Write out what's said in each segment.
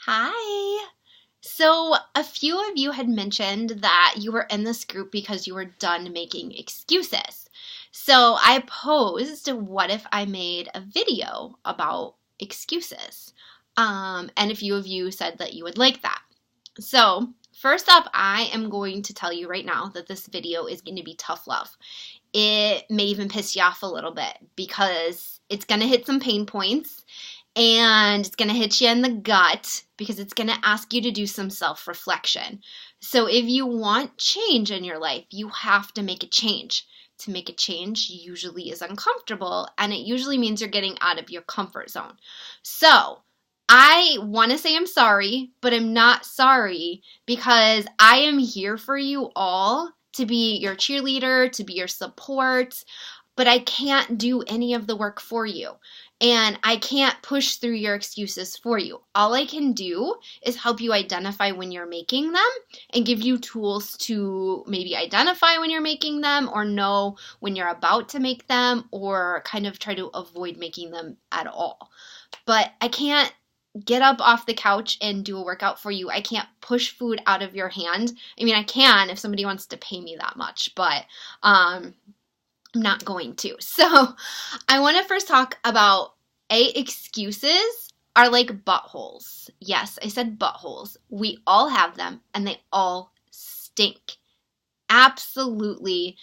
Hi. So, a few of you had mentioned that you were in this group because you were done making excuses. So, I posed, what if I made a video about excuses? And a few of you said that you would like that. So, first up, I am going to tell you right now that this video is going to be tough love. It may even piss you off a little bit because it's going to hit some pain points and it's going to hit you in the gut because it's going to ask you to do some self-reflection. So if you want change in your life, you have to make a change. To make a change usually is uncomfortable, and it usually means you're getting out of your comfort zone. So I want to say I'm sorry, but I'm not sorry because I am here for you all to be your cheerleader, to be your support, but I can't do any of the work for you. And I can't push through your excuses for you. All I can do is help you identify when you're making them and give you tools to maybe identify when you're making them or know when you're about to make them or kind of try to avoid making them at all. But I can't get up off the couch and do a workout for you. I can't push food out of your hand. I mean, I can if somebody wants to pay me that much, but I'm not going to. So I want to first talk about excuses are like buttholes. Yes, I said buttholes. We all have them and they all stink. Absolutely.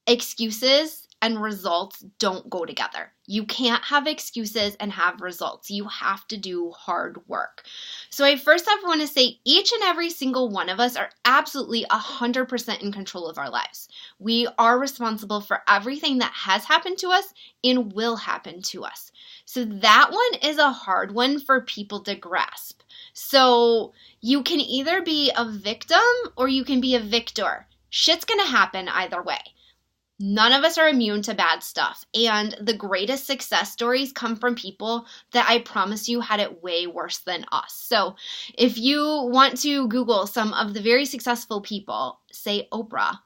Excuses and results don't go together. You can't have excuses and have results. You have to do hard work. So I first off want to say each and every single one of us are absolutely 100% in control of our lives. We are responsible for everything that has happened to us and will happen to us. So that one is a hard one for people to grasp. So you can either be a victim or you can be a victor. Shit's gonna happen either way. None of us are immune to bad stuff, and the greatest success stories come from people that I promise you had it way worse than us. So if you want to Google some of the very successful people, say Oprah.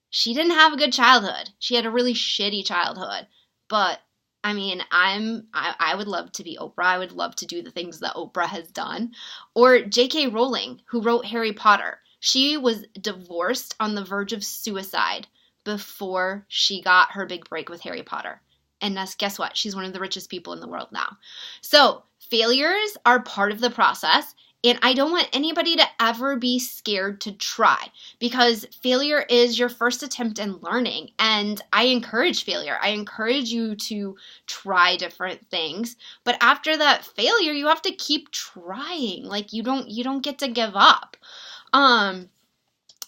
She didn't have a good childhood. She had a really shitty childhood. But I mean, I would love to be Oprah. I would love to do the things that Oprah has done. Or J.K. Rowling, who wrote Harry Potter. She was divorced on the verge of suicide before she got her big break with Harry Potter. And guess what? She's one of the richest people in the world now. So failures are part of the process. And I don't want anybody to ever be scared to try because failure is your first attempt in learning. And I encourage failure. I encourage you to try different things. But after that failure, you have to keep trying. Like you don't get to give up.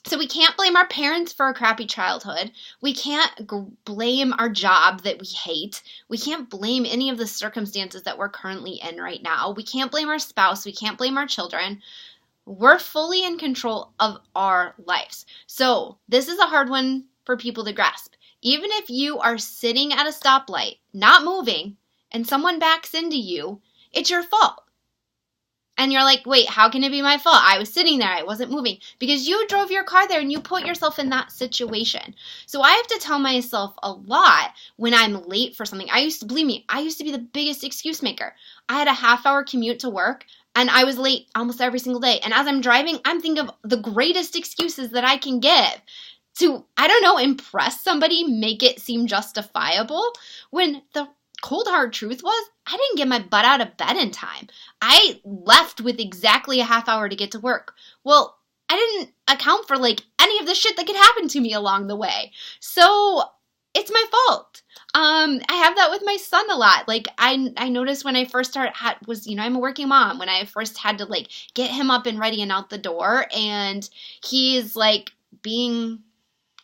So we can't blame our parents for a crappy childhood. We can't blame our job that we hate. We can't blame any of the circumstances that we're currently in right now. We can't blame our spouse. We can't blame our children. We're fully in control of our lives. So this is a hard one for people to grasp. Even if you are sitting at a stoplight, not moving, and someone backs into you, it's your fault. And you're like, wait, how can it be my fault? I was sitting there. I wasn't moving. Because you drove your car there and you put yourself in that situation. So I have to tell myself a lot when I'm late for something. I used to be the biggest excuse maker. I had a half-hour commute to work and I was late almost every single day. And as I'm driving, I'm thinking of the greatest excuses that I can give to, I don't know, impress somebody, make it seem justifiable, when the cold hard truth was I didn't get my butt out of bed in time. I left with exactly a half hour to get to work. Well, I didn't account for any of the shit that could happen to me along the way. So it's my fault. I have that with my son a lot. I noticed when I first I'm a working mom, when I first had to get him up and ready and out the door, and he's being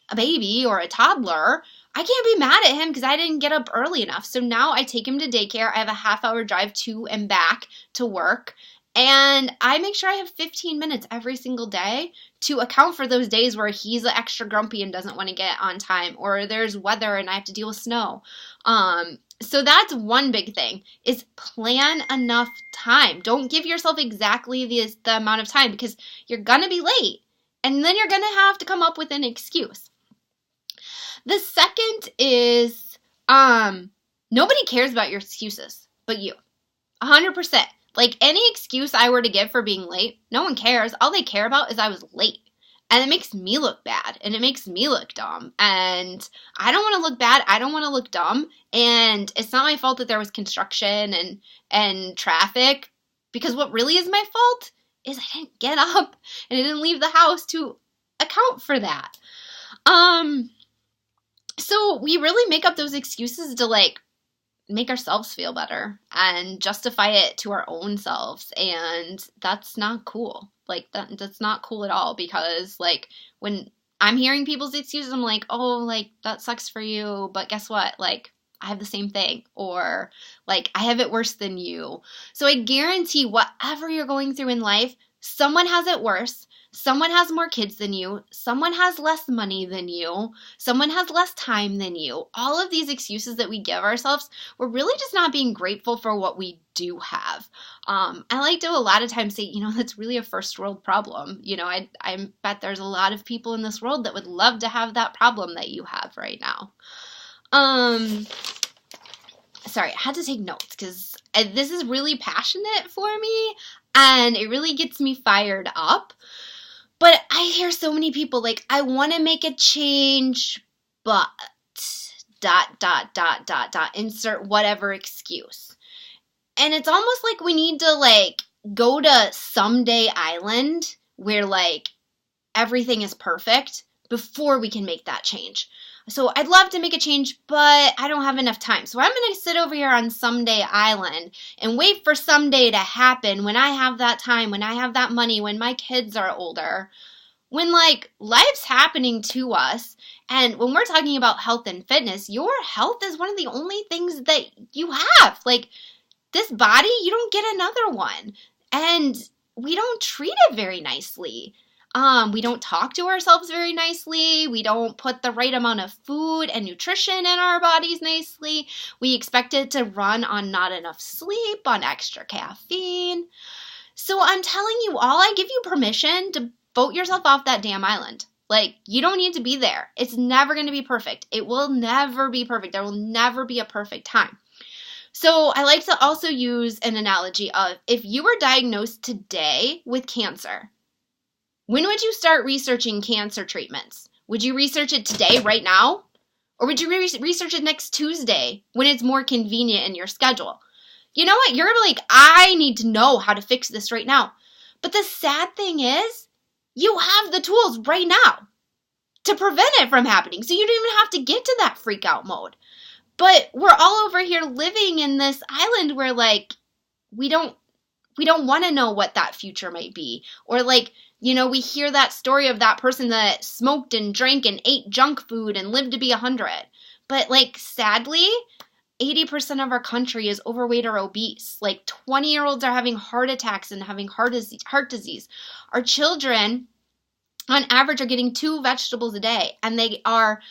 a baby or a toddler, I can't be mad at him because I didn't get up early enough. So now I take him to daycare. I have a half-hour drive to and back to work. And I make sure I have 15 minutes every single day to account for those days where he's extra grumpy and doesn't want to get on time, or there's weather and I have to deal with snow. So that's one big thing, is plan enough time. Don't give yourself exactly the amount of time because you're going to be late. And then you're going to have to come up with an excuse. The second is nobody cares about your excuses but you. 100%. Like, any excuse I were to give for being late, no one cares. All they care about is I was late. And it makes me look bad, and it makes me look dumb. And I don't want to look bad. I don't want to look dumb. And it's not my fault that there was construction and traffic, because what really is my fault is I didn't get up and I didn't leave the house to account for that. So we really make up those excuses to, like, make ourselves feel better and justify it to our own selves, and that's not cool. Like, that's not cool at all, because, like, when I'm hearing people's excuses, I'm like, oh, like, that sucks for you, but guess what? Like, I have the same thing, or, like, I have it worse than you. So I guarantee whatever you're going through in life, someone has it worse. Someone has more kids than you. Someone has less money than you. Someone has less time than you. All of these excuses that we give ourselves, we're really just not being grateful for what we do have. I like to a lot of times say, that's really a first world problem. I bet there's a lot of people in this world that would love to have that problem that you have right now. Sorry, I had to take notes because this is really passionate for me and it really gets me fired up. But I hear so many people like, I want to make a change, but ... insert whatever excuse. And it's almost like we need to, like, go to Someday Island where, like, everything is perfect before we can make that change. So I'd love to make a change, but I don't have enough time. So I'm going to sit over here on Someday Island and wait for someday to happen when I have that time, when I have that money, when my kids are older, when, like, life's happening to us. And when we're talking about health and fitness, your health is one of the only things that you have. Like, this body, you don't get another one. And we don't treat it very nicely. We don't talk to ourselves very nicely. We don't put the right amount of food and nutrition in our bodies nicely. We expect it to run on not enough sleep, on extra caffeine. So I'm telling you all, I give you permission to vote yourself off that damn island. Like, you don't need to be there. It's never going to be perfect. It will never be perfect. There will never be a perfect time. So I like to also use an analogy of, if you were diagnosed today with cancer, when would you start researching cancer treatments? Would you research it today, right now? Or would you research it next Tuesday when it's more convenient in your schedule? You know what? You're like, I need to know how to fix this right now. But the sad thing is, you have the tools right now to prevent it from happening. So you don't even have to get to that freak out mode. But we're all over here living in this island where, like, we don't want to know what that future might be. Or, like, we hear that story of that person that smoked and drank and ate junk food and lived to be 100. But, like, sadly, 80% of our country is overweight or obese. Like, 20-year-olds are having heart attacks and having heart disease. Our children, on average, are getting 2 vegetables a day, and they are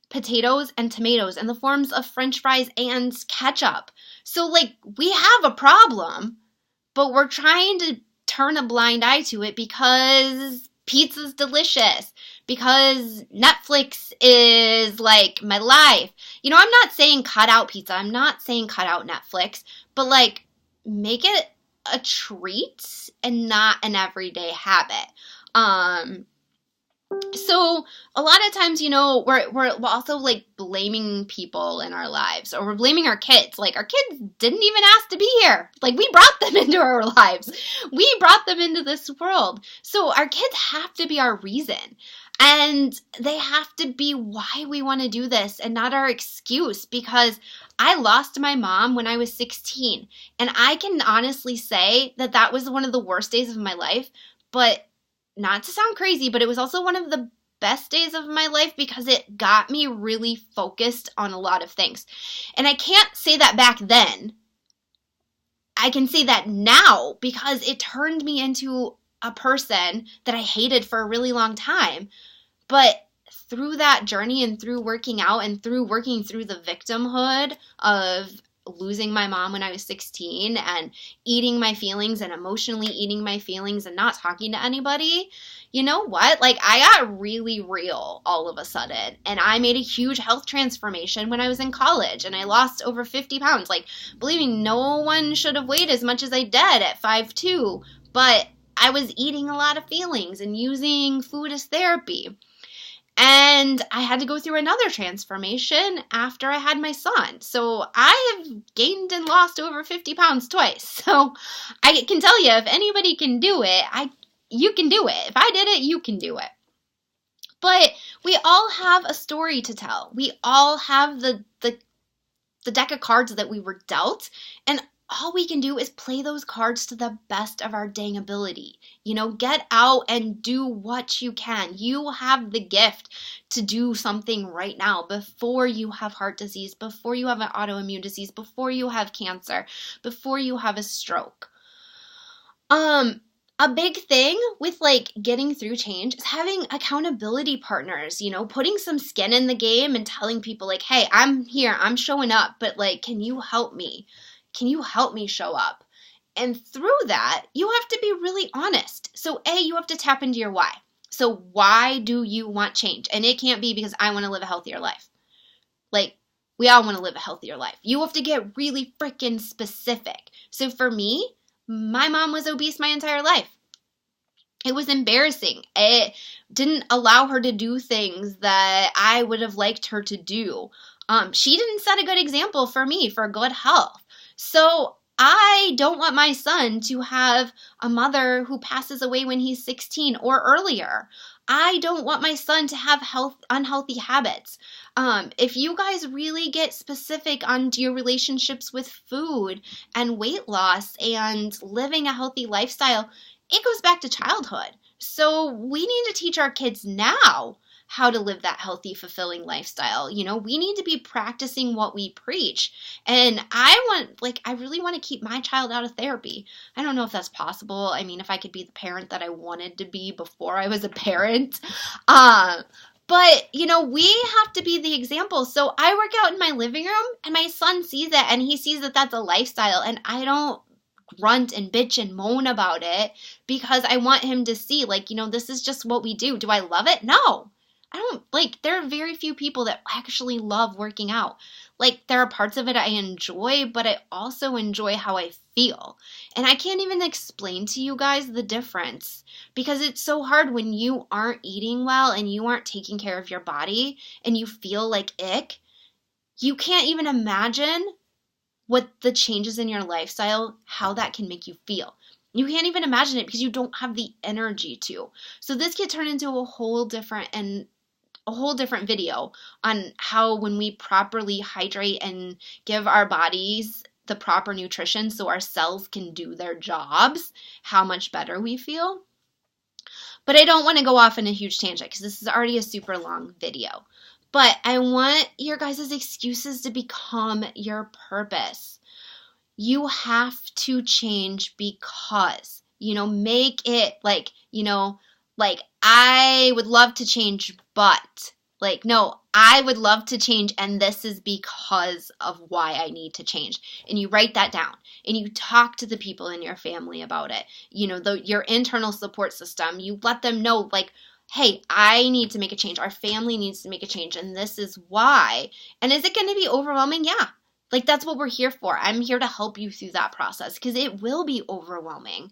potatoes and tomatoes in the forms of French fries and ketchup. So, like, we have a problem, but we're trying to turn a blind eye to it because pizza's delicious, because Netflix is, like, my life. I'm not saying cut out pizza. I'm not saying cut out Netflix, but, like, make it a treat and not an everyday habit. So a lot of times, we're also, like, blaming people in our lives, or we're blaming our kids. Like, our kids didn't even ask to be here. Like, we brought them into our lives. We brought them into this world. So our kids have to be our reason. And they have to be why we want to do this and not our excuse, because I lost my mom when I was 16. And I can honestly say that that was one of the worst days of my life. But not to sound crazy, but it was also one of the best days of my life because it got me really focused on a lot of things. And I can't say that back then. I can say that now because it turned me into a person that I hated for a really long time. But through that journey and through working out and through working through the victimhood of losing my mom when I was 16 and eating my feelings and emotionally eating my feelings and not talking to anybody, you know what? Like, I got really real all of a sudden, and I made a huge health transformation when I was in college, and I lost over 50 pounds. Like, believe me, no one should have weighed as much as I did at 5'2", but I was eating a lot of feelings and using food as therapy. And I had to go through another transformation after I had my son. So I have gained and lost over 50 pounds twice. So I can tell you, if anybody can do it, you can do it. If I did it, you can do it. But we all have a story to tell. We all have the deck of cards that we were dealt, and all we can do is play those cards to the best of our dang ability. You know, get out and do what you can. You have the gift to do something right now before you have heart disease, before you have an autoimmune disease, before you have cancer, before you have a stroke. A big thing with like getting through change is having accountability partners, you know, putting some skin in the game and telling people like, hey, I'm here, I'm showing up, but like, can you help me? Can you help me show up? And through that, you have to be really honest. So you have to tap into your why. So why do you want change? And it can't be because I want to live a healthier life. Like, we all want to live a healthier life. You have to get really freaking specific. So for me, my mom was obese my entire life. It was embarrassing. It didn't allow her to do things that I would have liked her to do. She didn't set a good example for me for good health. So I don't want my son to have a mother who passes away when he's 16 or earlier. I don't want my son to have unhealthy habits. If you guys really get specific on your relationships with food and weight loss and living a healthy lifestyle, it goes back to childhood. So we need to teach our kids now how to live that healthy, fulfilling lifestyle. You know, we need to be practicing what we preach. And I really want to keep my child out of therapy. I don't know if that's possible. I mean, if I could be the parent that I wanted to be before I was a parent. But, you know, we have to be the example. So I work out in my living room and my son sees it and he sees that that's a lifestyle, and I don't grunt and bitch and moan about it because I want him to see, like, you know, this is just what we do. Do I love it? No. I don't, like, there are very few people that actually love working out. Like, there are parts of it I enjoy, but I also enjoy how I feel. And I can't even explain to you guys the difference because it's so hard when you aren't eating well and you aren't taking care of your body and you feel like ick. You can't even imagine what the changes in your lifestyle, how that can make you feel. You can't even imagine it because you don't have the energy to. So this could turn into a whole different video on how when we properly hydrate and give our bodies the proper nutrition so our cells can do their jobs, how much better we feel. But I don't want to go off in a huge tangent because this is already a super long video. But I want your guys' excuses to become your purpose. You have to change because, you know, make it like, you know, like I would love to change, but like, no, I would love to change and this is because of why I need to change. And you write that down and you talk to the people in your family about it. You know, your internal support system, you let them know like, hey, I need to make a change. Our family needs to make a change and this is why. And is it going to be overwhelming? Yeah. Like that's what we're here for. I'm here to help you through that process because it will be overwhelming.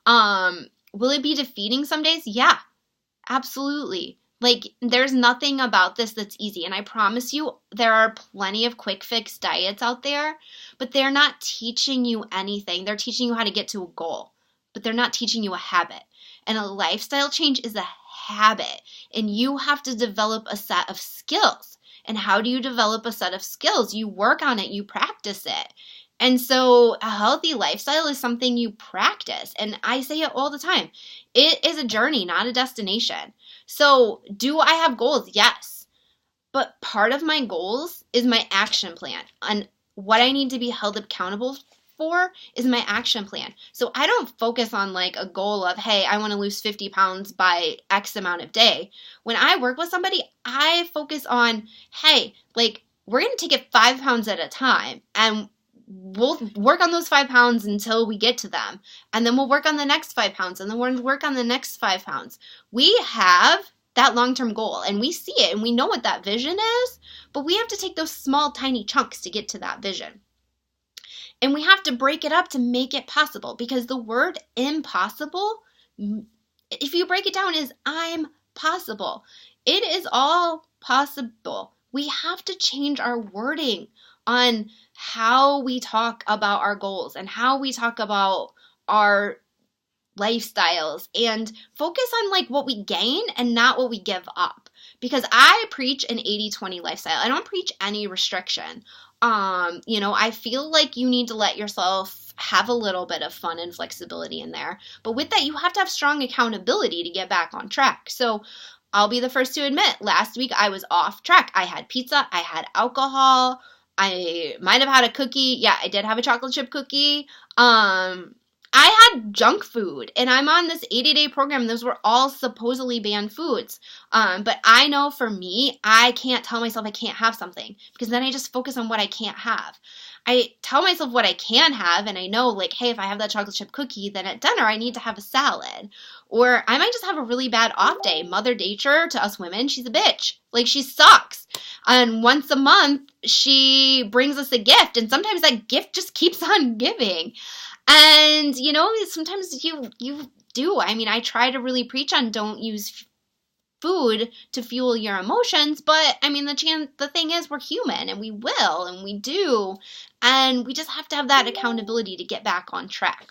Will it be defeating some days? Yeah, absolutely. Like there's nothing about this that's easy. And I promise you there are plenty of quick fix diets out there, but they're not teaching you anything. They're teaching you how to get to a goal, but they're not teaching you a habit. And a lifestyle change is a habit. And you have to develop a set of skills. And how do you develop a set of skills? You work on it, you practice it. And so a healthy lifestyle is something you practice. And I say it all the time. It is a journey, not a destination. So do I have goals? Yes. But part of my goals is my action plan. And what I need to be held accountable for is my action plan. So I don't focus on like a goal of, hey, I want to lose 50 pounds by X amount of day. When I work with somebody, I focus on, hey, like we're going to take it 5 pounds at a time. And we'll work on those 5 pounds until we get to them. And then we'll work on the next 5 pounds. And then we'll work on the next 5 pounds. We have that long-term goal and we see it and we know what that vision is, but we have to take those small, tiny chunks to get to that vision. And we have to break it up to make it possible, because the word impossible, if you break it down, is I'm possible. It is all possible. We have to change our wording on how we talk about our goals and how we talk about our lifestyles, and focus on like what we gain and not what we give up. Because I preach an 80-20 lifestyle. I don't preach any restriction. I feel like you need to let yourself have a little bit of fun and flexibility in there. But with that, you have to have strong accountability to get back on track. So I'll be the first to admit, last week I was off track. I had pizza, I had alcohol, I might have had a cookie. Yeah, I did have a chocolate chip cookie. I had junk food, and I'm on this 80-day program. Those were all supposedly banned foods. But I know for me, I can't tell myself I can't have something, because then I just focus on what I can't have. I tell myself what I can have, and I know, like, hey, if I have that chocolate chip cookie, then at dinner I need to have a salad. Or I might just have a really bad off day. Mother Nature, to us women, she's a bitch. Like, she sucks. And once a month, she brings us a gift, and sometimes that gift just keeps on giving. And, sometimes you do. I mean, I try to really preach on don't use food to fuel your emotions, but I mean, the thing is, we're human, and we will, and we do, and we just have to have that accountability to get back on track.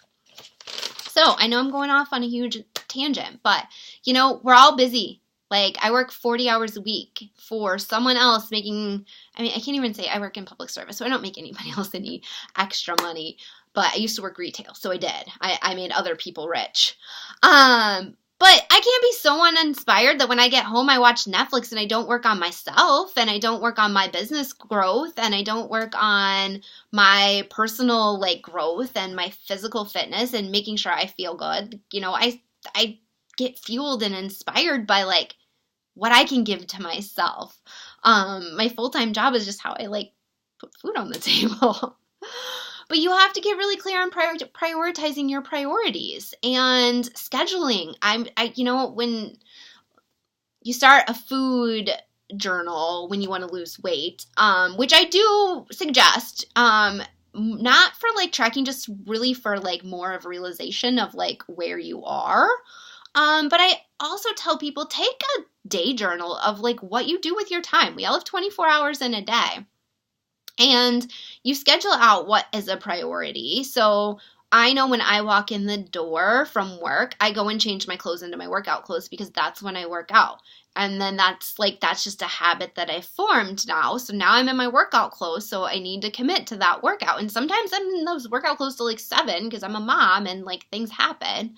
So I know I'm going off on a huge tangent, but we're all busy. Like, I work 40 hours a week for someone else I can't even say I work in public service, so I don't make anybody else any extra money. But I used to work retail, so I did. I made other people rich. But I can't be so uninspired that when I get home, I watch Netflix and I don't work on myself, and I don't work on my business growth, and I don't work on my personal growth and my physical fitness and making sure I feel good. I get fueled and inspired by what I can give to myself. My full-time job is just how I put food on the table. But you have to get really clear on prioritizing your priorities and scheduling. When you start a food journal when you want to lose weight, which I do suggest, not for tracking, just really for more of a realization of where you are. But I also tell people, take a day journal of what you do with your time. We all have 24 hours in a day. And you schedule out what is a priority. So I know when I walk in the door from work, I go and change my clothes into my workout clothes, because that's when I work out. And then that's just a habit that I formed now. So now I'm in my workout clothes, so I need to commit to that workout. And sometimes I'm in those workout clothes till 7, because I'm a mom and things happen.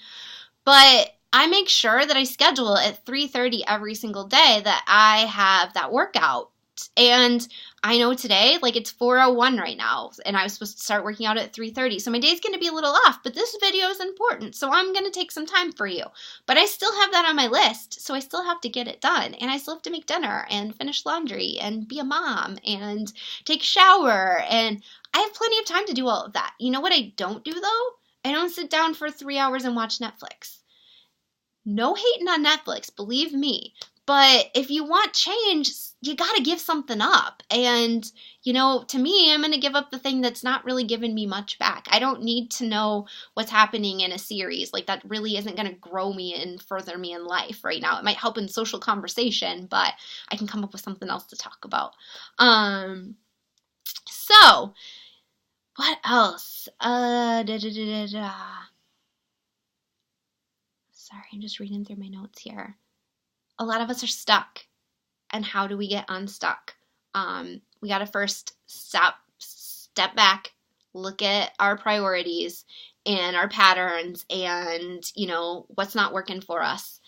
But I make sure that I schedule at 3:30 every single day that I have that workout. And I know today, it's 4:01 right now, and I was supposed to start working out at 3:30. So my day's going to be a little off, but this video is important, so I'm going to take some time for you. But I still have that on my list, so I still have to get it done. And I still have to make dinner and finish laundry and be a mom and take a shower. And I have plenty of time to do all of that. You know what I don't do, though? I don't sit down for 3 hours and watch Netflix. No hating on Netflix, believe me. But if you want change, you got to give something up. And, to me, I'm going to give up the thing that's not really giving me much back. I don't need to know what's happening in a series. That really isn't going to grow me and further me in life right now. It might help in social conversation, but I can come up with something else to talk about. So, what else? Sorry, I'm just reading through my notes here. A lot of us are stuck. And how do we get unstuck? We got to first step back, look at our priorities and our patterns and, what's not working for us.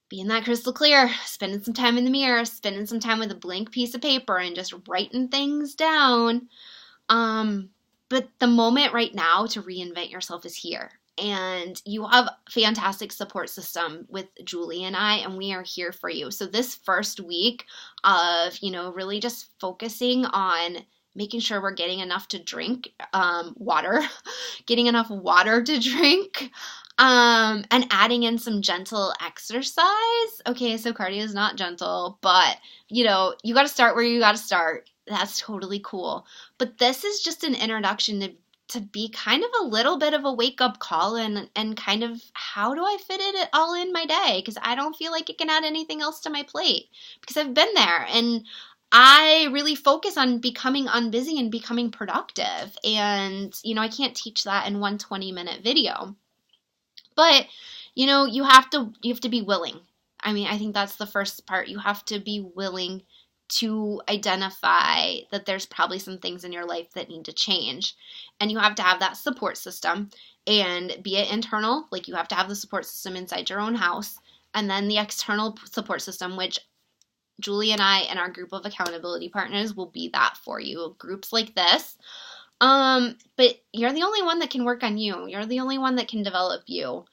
Being that crystal clear, spending some time in the mirror, spending some time with a blank piece of paper and just writing things down. But the moment right now to reinvent yourself is here. And you have a fantastic support system with Julie and I, and we are here for you. So this first week of, really just focusing on making sure we're getting enough to drink, water, getting enough water to drink, and adding in some gentle exercise. Okay, so cardio is not gentle, but you know, you got to start where you got to start. That's totally cool. But this is just an introduction to be kind of a little bit of a wake-up call and kind of how do I fit it all in my day, because I don't feel like it can add anything else to my plate, because I've been there and I really focus on becoming unbusy and becoming productive. And, you know, I can't teach that in one 20-minute video. But, you know, you have to be willing. I mean, I think that's the first part. You have to be willing to identify that there's probably some things in your life that need to change. And you have to have that support system, and be it internal, like you have to have the support system inside your own house, and then the external support system, which Julie and I and our group of accountability partners will be that for you. Groups like this. But you're the only one that can work on you. You're the only one that can develop you.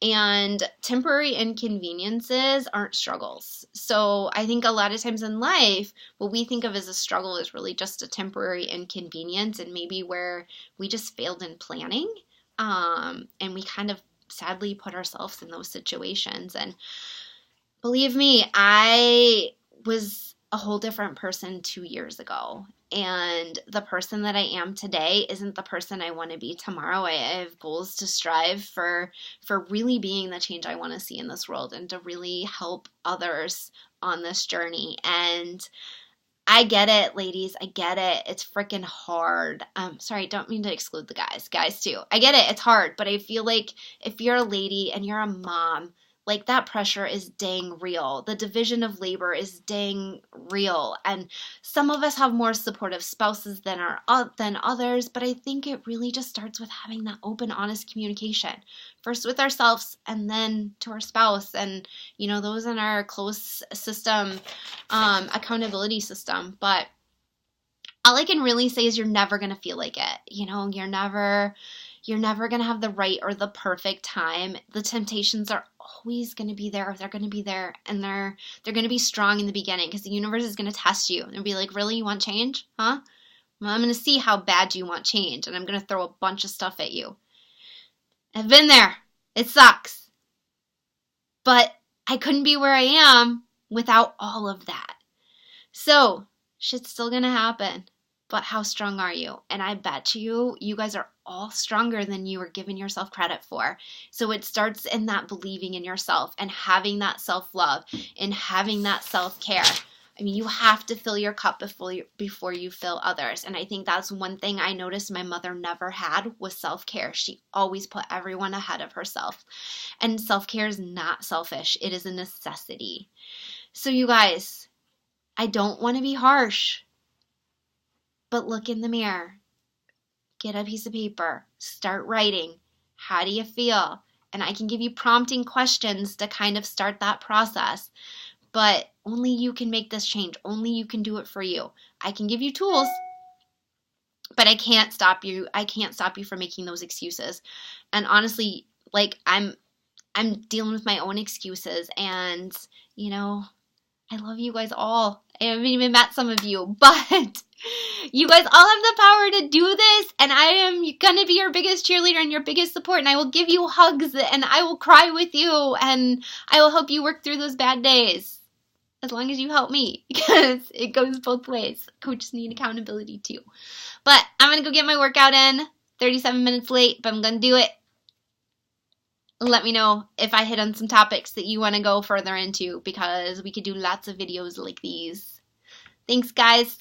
And temporary inconveniences aren't struggles. So I think a lot of times in life, what we think of as a struggle is really just a temporary inconvenience, and maybe where we just failed in planning. And we kind of sadly put ourselves in those situations. And believe me, I was a whole different person 2 years ago. And the person that I am today isn't the person I want to be tomorrow. I have goals to strive for really being the change I want to see in this world, and to really help others on this journey. And I get it, ladies. I get it. It's freaking hard. Sorry, don't mean to exclude the guys. Guys too. I get it. It's hard. But I feel like if you're a lady and you're a mom, like that pressure is dang real. The division of labor is dang real. And some of us have more supportive spouses than others, but I think it really just starts with having that open, honest communication. First with ourselves, and then to our spouse, and, you know, those in our close system, accountability system. But all I can really say is you're never going to feel like it. You know, you're never going to have the right or the perfect time. The temptations are always going to be there. They're going to be there, and they're going to be strong in the beginning, because the universe is going to test you and be like, really, you want change? Huh? Well, I'm going to see how bad you want change, and I'm going to throw a bunch of stuff at you. I've been there. It sucks. But I couldn't be where I am without all of that. So shit's still going to happen. But how strong are you? And I bet you guys are all stronger than you are giving yourself credit for. So it starts in that believing in yourself, and having that self-love, and having that self-care. I mean, you have to fill your cup before you fill others. And I think that's one thing I noticed my mother never had, was self-care. She always put everyone ahead of herself. And self-care is not selfish. It is a necessity. So you guys, I don't want to be harsh, but look in the mirror, get a piece of paper, start writing. How do you feel? And I can give you prompting questions to kind of start that process. But only you can make this change. Only you can do it for you. I can give you tools, but I can't stop you. I can't stop you from making those excuses. And honestly, like I'm dealing with my own excuses, and you know, I love you guys all. I haven't even met some of you, but you guys all have the power to do this, and I am going to be your biggest cheerleader and your biggest support, and I will give you hugs, and I will cry with you, and I will help you work through those bad days, as long as you help me, because it goes both ways. Coaches need accountability too. But I'm going to go get my workout in, 37 minutes late, but I'm going to do it. Let me know if I hit on some topics that you want to go further into, because we could do lots of videos like these. Thanks, guys.